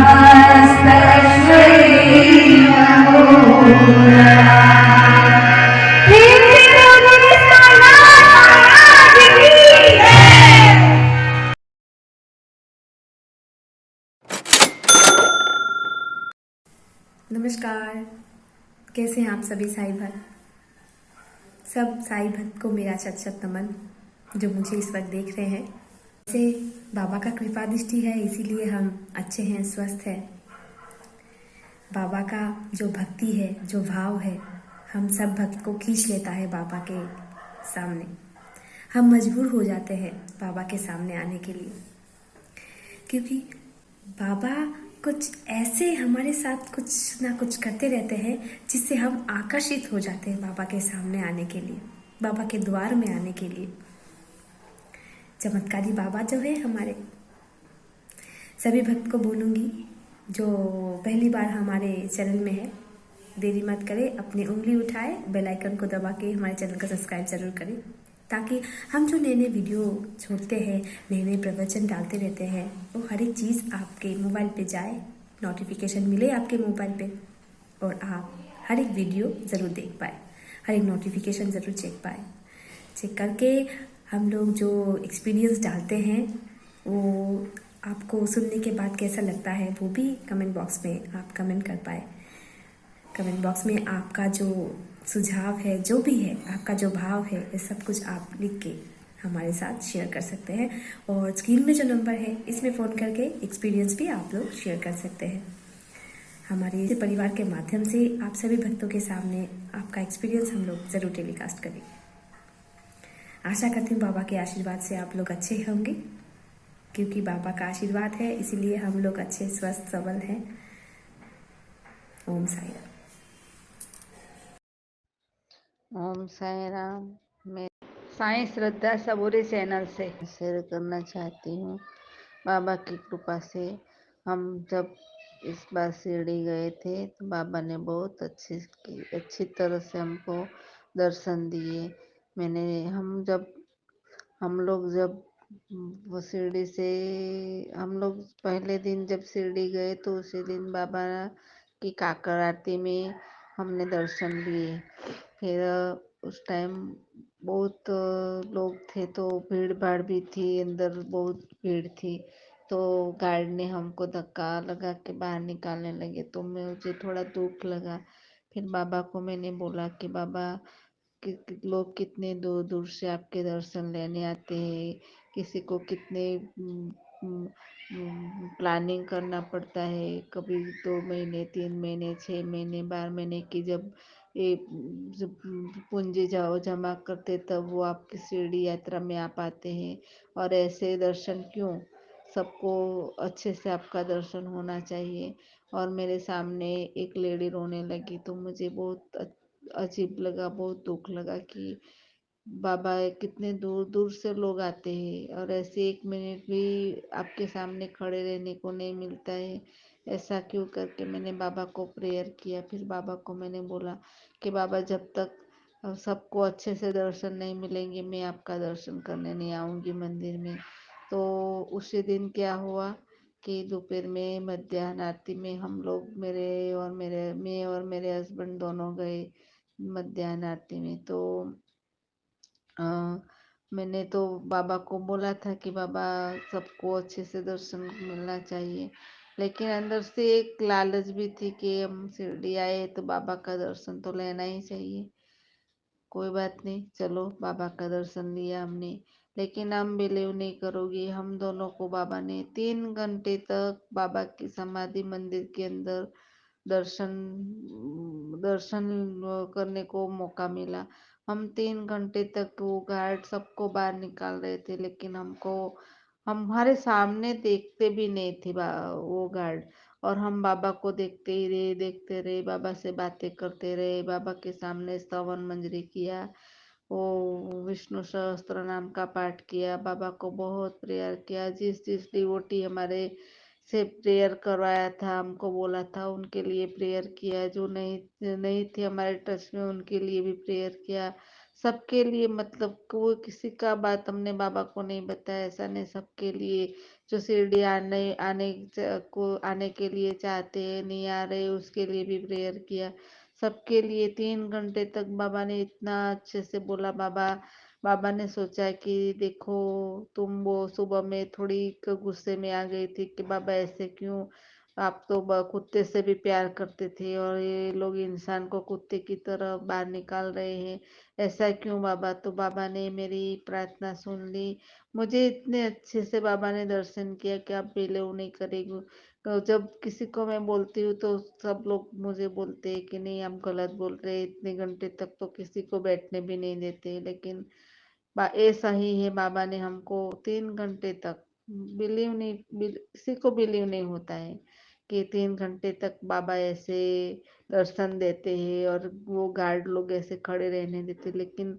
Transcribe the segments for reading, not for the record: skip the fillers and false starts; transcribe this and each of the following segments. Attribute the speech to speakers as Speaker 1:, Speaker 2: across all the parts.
Speaker 1: नमस्कार। कैसे हैं आप सभी साई भक्त? सब साई भक्त को मेरा शत शत नमन जो मुझे इस वक्त देख रहे हैं। से बाबा का कृपा दृष्टि है, इसीलिए हम अच्छे हैं, स्वस्थ हैं। बाबा का जो भक्ति है, जो भाव है, हम सब भक्त को खींच लेता है बाबा के सामने। हम मजबूर हो जाते हैं बाबा के सामने आने के लिए, क्योंकि बाबा कुछ ऐसे हमारे साथ कुछ ना कुछ करते रहते हैं जिससे हम आकर्षित हो जाते हैं बाबा के सामने आने के लिए, बाबा के द्वार में आने के लिए। चमत्कारी बाबा जो है हमारे, सभी भक्त को बोलूँगी जो पहली बार हमारे चैनल में है, देरी मत करें, अपनी उंगली उठाए, बेल आइकन को दबा के हमारे चैनल को सब्सक्राइब जरूर करें, ताकि हम जो नए नए वीडियो छोड़ते हैं, नए नए प्रवचन डालते रहते हैं, वो हर एक चीज़ आपके मोबाइल पे जाए, नोटिफिकेशन मिले आपके मोबाइल पे, और आप हर एक वीडियो ज़रूर देख पाए, हर एक नोटिफिकेशन ज़रूर चेक करके हम लोग जो एक्सपीरियंस डालते हैं वो आपको सुनने के बाद कैसा लगता है वो भी कमेंट बॉक्स में आप कमेंट कर पाए। कमेंट बॉक्स में आपका जो सुझाव है, जो भी है, आपका जो भाव है, ये सब कुछ आप लिख के हमारे साथ शेयर कर सकते हैं। और स्क्रीन में जो नंबर है इसमें फ़ोन करके एक्सपीरियंस भी आप लोग शेयर कर सकते हैं। हमारे इस परिवार के माध्यम से आप सभी भक्तों के सामने आपका एक्सपीरियंस हम लोग ज़रूर टेलीकास्ट करेंगे। आशा करती हूँ बाबा के आशीर्वाद से आप लोग अच्छे होंगे, क्योंकि बाबा का आशीर्वाद है, इसीलिए हम लोग अच्छे, स्वस्थ, सबल हैं। ओम साई राम।
Speaker 2: ओम साई राम। मैं साईं श्रद्धा सबूरी चैनल से शेयर करना चाहती हूँ। बाबा की कृपा से हम जब इस बार शिरडी गए थे तो बाबा ने बहुत अच्छी तरह से हमको दर्शन दिए। हम लोग जब वो शिरडी से हम लोग पहले दिन जब शिरडी गए तो उसी दिन बाबा की काकड़ आरती में हमने दर्शन लिए। फिर उस टाइम बहुत लोग थे तो भीड़ भाड़ भी थी, अंदर बहुत भीड़ थी, तो गार्ड ने हमको धक्का लगा के बाहर निकालने लगे, तो मुझे थोड़ा दुख लगा। फिर बाबा को मैंने बोला कि बाबा लोग कितने दूर दूर से आपके दर्शन लेने आते हैं, किसी को कितने प्लानिंग करना पड़ता है, कभी 2 महीने, 3 महीने, 6 महीने, 12 महीने की जब पूंजी जाओ जमा करते तब वो आपकी शिरडी यात्रा में आ पाते हैं। और ऐसे दर्शन क्यों, सबको अच्छे से आपका दर्शन होना चाहिए। और मेरे सामने एक लेडी रोने लगी तो मुझे बहुत अजीब लगा, बहुत दुख लगा कि बाबा कितने दूर दूर से लोग आते हैं और ऐसे 1 मिनट भी आपके सामने खड़े रहने को नहीं मिलता है, ऐसा क्यों करके मैंने बाबा को प्रेयर किया। फिर बाबा को मैंने बोला कि बाबा जब तक सबको अच्छे से दर्शन नहीं मिलेंगे मैं आपका दर्शन करने नहीं आऊँगी मंदिर में। तो उसी दिन क्या हुआ कि दोपहर में मध्याह्न आरती में हम लोग मैं और मेरे हस्बैंड दोनों गए मध्याह्न आरती में। तो अ, मैंने तो बाबा को बोला था कि बाबा सबको अच्छे से दर्शन मिलना चाहिए, लेकिन अंदर से एक लालच भी थी कि हम शिरडी आए तो बाबा का दर्शन तो लेना ही चाहिए। कोई बात नहीं, चलो बाबा का दर्शन लिया हमने, लेकिन हम बिलीव नहीं करोगे, हम दोनों को बाबा ने 3 घंटे तक बाबा की समाधि मंदिर के अंदर दर्शन दर्शन करने को मौका मिला। हम 3 घंटे तक वो गार्ड सबको बाहर निकाल रहे थे, लेकिन हमारे सामने देखते भी नहीं थे वो गार्ड, और हम बाबा को देखते रहे, बाबा से बातें करते रहे, बाबा के सामने स्तवन मंजरी किया, वो विष्णु सहस्त्र नाम का पाठ किया, बाबा को बहुत प्रेयर किया। जिस जिस डिवोटी हमारे से प्रेयर करवाया था, हमको बोला था, उनके लिए प्रेयर किया। जो नहीं नहीं थे हमारे टच में उनके लिए भी प्रेयर किया। सबके लिए, मतलब कोई किसी का बात हमने बाबा को नहीं बताया, ऐसा नहीं, सबके लिए जो शिरडी आने आने को आने के लिए चाहते हैं, नहीं आ रहे, उसके लिए भी प्रेयर किया। सबके लिए 3 घंटे तक बाबा ने इतना अच्छे से बोला। बाबा ने सोचा कि देखो, तुम वो सुबह में थोड़ी गुस्से में आ गई थी कि बाबा ऐसे क्यों, आप तो कुत्ते से भी प्यार करते थे और ये लोग इंसान को कुत्ते की तरह बाहर निकाल रहे हैं, ऐसा क्यों बाबा? तो बाबा ने मेरी प्रार्थना सुन ली। मुझे इतने अच्छे से बाबा ने दर्शन किया कि आप बिलीव नहीं करेंगे। तो जब किसी को मैं बोलती हूँ तो सब लोग मुझे बोलते हैं कि नहीं, आप गलत बोल रहे हैं, इतने घंटे तक तो किसी को बैठने भी नहीं देते। लेकिन ऐसा ही है, बाबा ने हमको 3 घंटे तक, किसी को बिलीव नहीं होता है कि 3 घंटे तक बाबा ऐसे दर्शन देते हैं और वो गार्ड लोग ऐसे खड़े रहने देते, लेकिन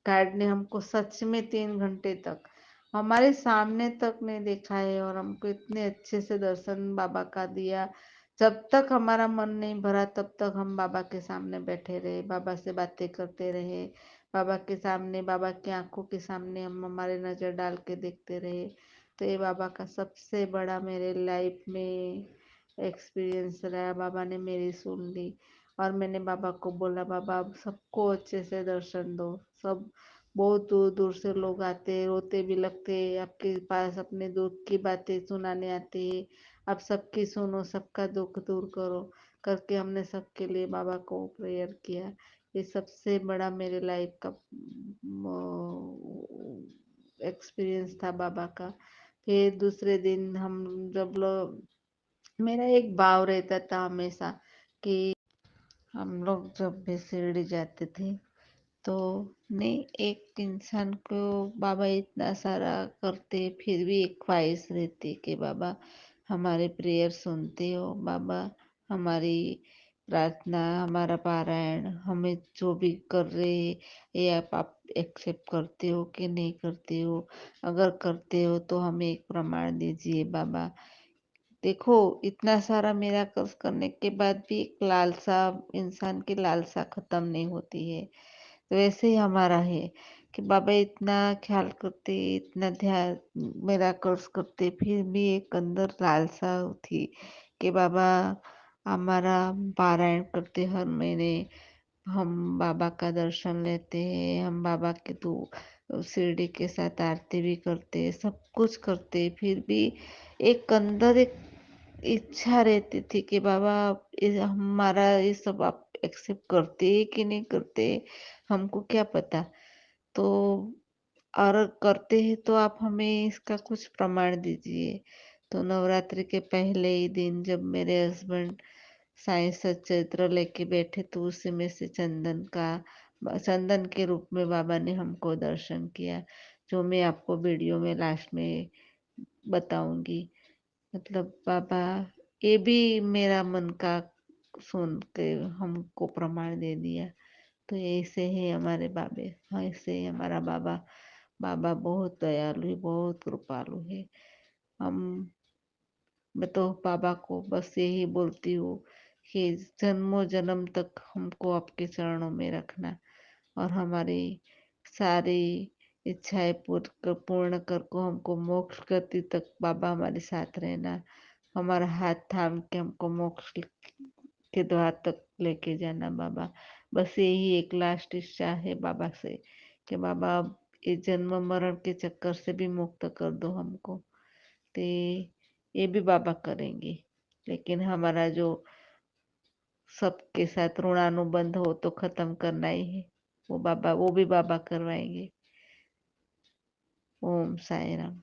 Speaker 2: गार्ड ने हमको सच में 3 घंटे तक हमारे सामने तक नहीं देखा है और हमको इतने अच्छे से दर्शन बाबा का दिया। जब तक हमारा मन नहीं भरा तब तक हम बाबा के सामने बैठे रहे, बाबा से बातें करते रहे, बाबा के सामने, बाबा की आंखों के सामने हम हमारे नजर डाल के देखते रहे। तो ये बाबा का सबसे बड़ा मेरे लाइफ में एक्सपीरियंस रहा। बाबा ने मेरी सुन ली और मैंने बाबा को बोला, बाबा आप सबको अच्छे से दर्शन दो। सब बहुत दूर दूर से लोग आते, रोते भी लगते, आपके पास अपने दुख की बातें सुनाने आते हैं। आप सबकी सुनो, सबका दुख दूर करो करके हमने सबके लिए बाबा को प्रेयर किया। ये सबसे बड़ा मेरे लाइफ का एक्सपीरियंस था बाबा का। फिर दूसरे दिन हम जब लोग, मेरा एक भाव रहता था हमेशा कि हम लोग जब भी शिरडी जाते थे तो, नहीं, एक इंसान को बाबा इतना सारा करते फिर भी एक ख्वाहिश रहती कि बाबा हमारे प्रेयर सुनते हो, बाबा हमारी प्रार्थना, हमारा पारायण, हमें जो भी कर रहे हैं ये आप एक्सेप्ट करते हो कि नहीं करते हो? अगर करते हो तो हमें एक प्रमाण दीजिए बाबा। देखो, इतना सारा मिराकल्स करने के बाद भी एक लालसा, इंसान की लालसा खत्म नहीं होती है। तो वैसे ही हमारा है कि बाबा इतना ख्याल करते, इतना ध्यान, मिराकल्स करते, फिर भी एक अंदर लालसा थी कि बाबा हमारा पारायण करते हर महीने, हम बाबा का दर्शन लेते हैं, हम बाबा के शिरडी के साथ आरती भी करते, सब कुछ करते, फिर भी एक अंदर एक इच्छा रहती थी कि बाबा हमारा ये सब आप एक्सेप्ट करते कि नहीं करते, हमको क्या पता। तो और करते हैं तो आप हमें इसका कुछ प्रमाण दीजिए। तो नवरात्रि के पहले ही दिन जब मेरे हस्बैंड साईं सच्चरित्र लेके बैठे तो उसी में से चंदन के रूप में बाबा ने हमको दर्शन किया, जो मैं आपको वीडियो में लास्ट में बताऊंगी। मतलब बाबा ये भी मेरा मन का सुन के हमको प्रमाण दे दिया। तो ऐसे ही हमारे बाबे, हाँ, ऐसे ही हमारा बाबा। बाबा बहुत दयालु है, बहुत कृपालु है। हम मैं तो बाबा को बस यही बोलती हूँ कि जन्मों जन्म तक हमको आपके चरणों में रखना और हमारी सारी इच्छाएं पूर्ण कर को हमको मोक्ष गति तक बाबा हमारे साथ रहना, हमारा हाथ थाम के हमको मोक्ष के द्वार तक लेके जाना बाबा। बस यही एक लास्ट इच्छा है बाबा से कि बाबा अब ये जन्म मरण के चक्कर से भी मुक्त कर दो हमको। तो ये भी बाबा करेंगे, लेकिन हमारा जो सबके साथ ऋणानुबंध हो तो खत्म करना ही है, वो भी बाबा करवाएंगे। ओम साई राम।